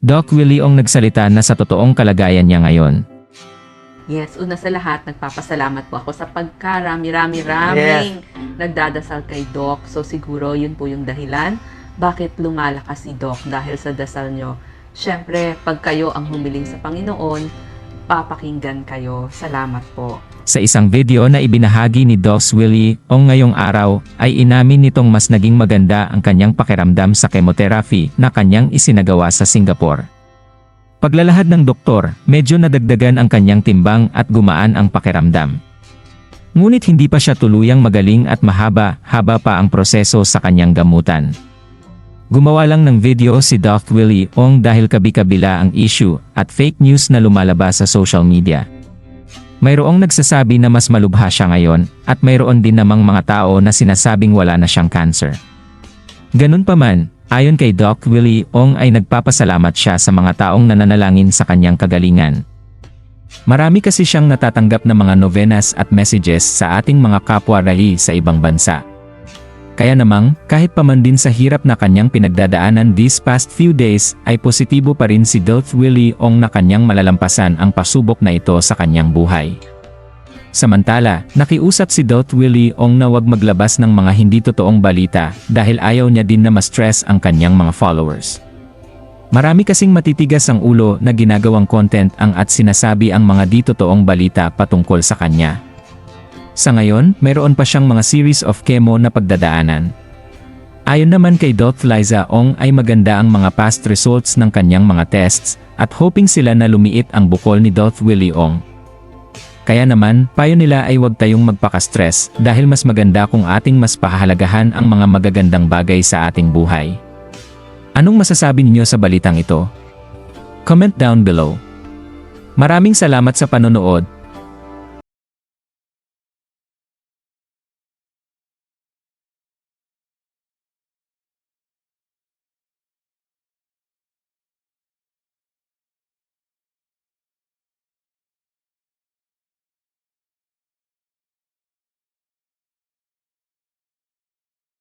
Doc Willie Ong nagsalita na sa totoong kalagayan niya ngayon. Yes, una sa lahat, nagpapasalamat po ako sa pagkarami-rami-raming nagdadasal kay Doc. So siguro yun po yung dahilan bakit lumalakas si Doc dahil sa dasal nyo. Siyempre, pag kayo ang humiling sa Panginoon, papakinggan kayo. Salamat po. Sa isang video na ibinahagi ni Doc Willie Ong ngayong araw, ay inamin nitong mas naging maganda ang kanyang pakiramdam sa chemotherapy na kanyang isinagawa sa Singapore. Paglalahad ng doktor, medyo nadagdagan ang kanyang timbang at gumaan ang pakiramdam. Ngunit hindi pa siya tuluyang magaling at mahaba-haba pa ang proseso sa kanyang gamutan. Gumawa lang ng video si Doc Willie Ong dahil kabi-kabila ang issue at fake news na lumalabas sa social media. Mayroong nagsasabi na mas malubha siya ngayon at mayroon din namang mga tao na sinasabing wala na siyang cancer. Ganun pa man, ayon kay Doc Willie Ong ay nagpapasalamat siya sa mga taong nananalangin sa kanyang kagalingan. Marami kasi siyang natatanggap na mga novenas at messages sa ating mga kapwa rahi sa ibang bansa. Kaya namang, kahit pa man din sa hirap na kanyang pinagdadaanan these past few days, ay positibo pa rin si Doc Willie Ong na kanyang malalampasan ang pasubok na ito sa kanyang buhay. Samantala, nakiusap si Doc Willie Ong na wag maglabas ng mga hindi totoong balita dahil ayaw niya din na ma-stress ang kanyang mga followers. Marami kasing matitigas ang ulo na ginagawang content ang at sinasabi ang mga di totoong balita patungkol sa kanya. Sa ngayon, mayroon pa siyang mga series of chemo na pagdadaanan. Ayon naman kay Doc Liza Ong ay maganda ang mga past results ng kanyang mga tests at hoping sila na lumiit ang bukol ni Doc Willie Ong. Kaya naman, payo nila ay huwag tayong magpaka-stress dahil mas maganda kung ating mas pahahalagahan ang mga magagandang bagay sa ating buhay. Anong masasabi niyo sa balitang ito? Comment down below. Maraming salamat sa panonood.